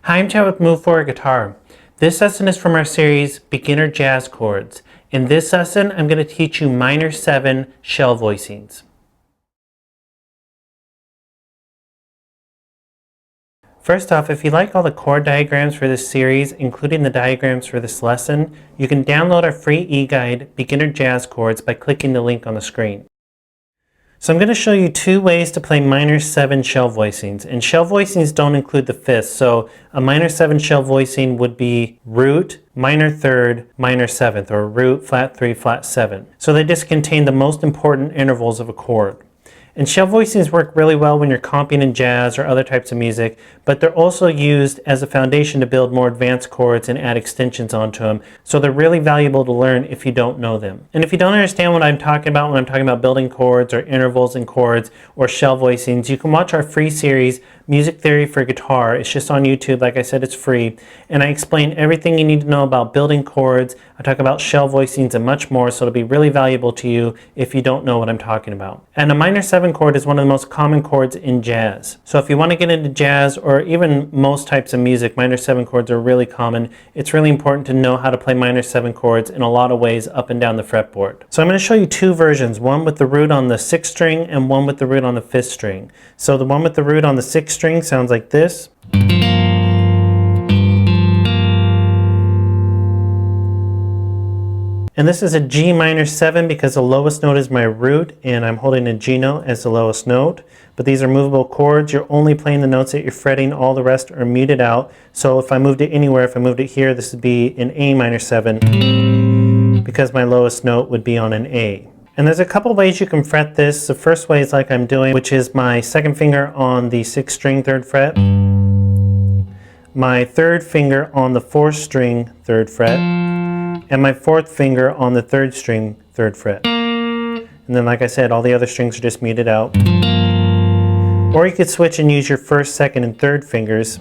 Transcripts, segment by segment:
Hi, I'm Chad with Move For Guitar. This lesson is from our series Beginner Jazz Chords. In this lesson, I'm going to teach you minor 7 shell voicings. First off, if you like all the chord diagrams for this series, including the diagrams for this lesson, you can download our free e-guide, Beginner Jazz Chords, by clicking the link on the screen. So I'm going to show you two ways to play minor 7 shell voicings. And shell voicings don't include the fifth. So a minor 7 shell voicing would be root, minor 3rd, minor 7th, or root, flat 3, flat 7. So they just contain the most important intervals of a chord. And shell voicings work really well when you're comping in jazz or other types of music, but they're also used as a foundation to build more advanced chords and add extensions onto them. So they're really valuable to learn if you don't know them. And if you don't understand what I'm talking about when I'm talking about building chords or intervals in chords or shell voicings, you can watch our free series, Music Theory for Guitar. It's just on YouTube. Like I said, it's free. And I explain everything you need to know about building chords. I talk about shell voicings and much more, so it'll be really valuable to you if you don't know what I'm talking about. And a minor 7 chord is one of the most common chords in jazz. So if you want to get into jazz or even most types of music, minor 7 chords are really common. It's really important to know how to play minor 7 chords in a lot of ways up and down the fretboard. So I'm going to show you two versions, one with the root on the 6th string and one with the root on the 5th string. So the one with the root on the 6th string sounds like this. And this is a G minor 7 because the lowest note is my root and I'm holding a G note as the lowest note. But these are movable chords. You're only playing the notes that you're fretting. All the rest are muted out. So if I moved it anywhere, if I moved it here, this would be an A minor 7 because my lowest note would be on an A. And there's a couple ways you can fret this. The first way is like I'm doing, which is my 2nd finger on the 6th string 3rd fret, my 3rd finger on the 4th string 3rd fret, and my 4th finger on the 3rd string 3rd fret. And then like I said, all the other strings are just muted out. Or you could switch and use your 1st, 2nd, and 3rd fingers.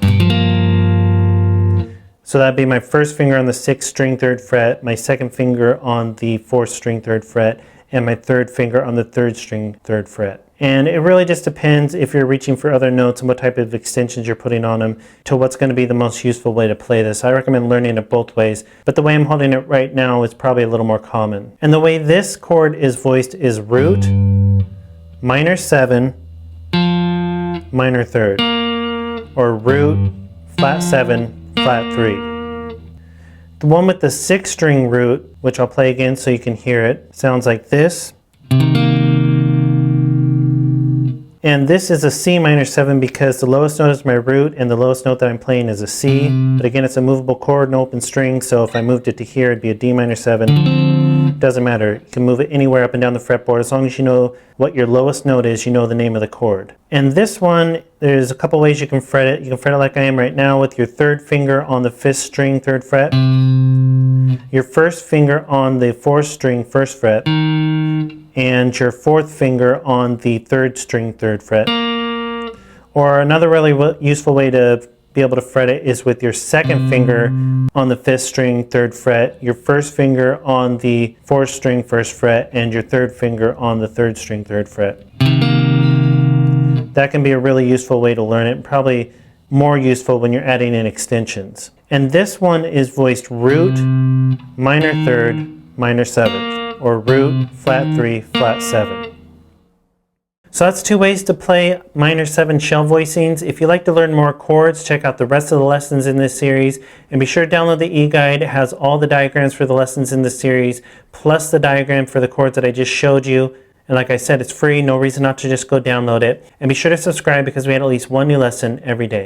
So that'd be my 1st finger on the 6th string 3rd fret, my 2nd finger on the 4th string 3rd fret, and my 3rd finger on the 3rd string 3rd fret. And it really just depends if you're reaching for other notes and what type of extensions you're putting on them to what's going to be the most useful way to play this. I recommend learning it both ways, but the way I'm holding it right now is probably a little more common. And the way this chord is voiced is root, minor 7, minor 3rd, or root, flat 7, flat 3. The one with the 6th string root, which I'll play again so you can hear it, sounds like this. And this is a C minor 7 because the lowest note is my root and the lowest note that I'm playing is a C. But again, it's a movable chord, an open string, so if I moved it to here, it'd be a D minor 7. Doesn't matter. You can move it anywhere up and down the fretboard. As long as you know what your lowest note is, you know the name of the chord. And this one, there's a couple ways you can fret it. You can fret it like I am right now with your 3rd finger on the 5th string 3rd fret, your 1st finger on the 4th string 1st fret, and your 4th finger on the 3rd string 3rd fret. Or another really useful way to be able to fret it is with your 2nd finger on the 5th string 3rd fret, your 1st finger on the 4th string 1st fret, and your 3rd finger on the 3rd string 3rd fret. That can be a really useful way to learn it, probably more useful when you're adding in extensions. And this one is voiced root, minor 3rd, minor 7th, or root, flat 3, flat 7. So that's two ways to play minor 7 shell voicings. If you'd like to learn more chords, check out the rest of the lessons in this series. And be sure to download the e-guide. It has all the diagrams for the lessons in this series, plus the diagram for the chords that I just showed you. And like I said, it's free. No reason not to just go download it. And be sure to subscribe because we had at least one new lesson every day.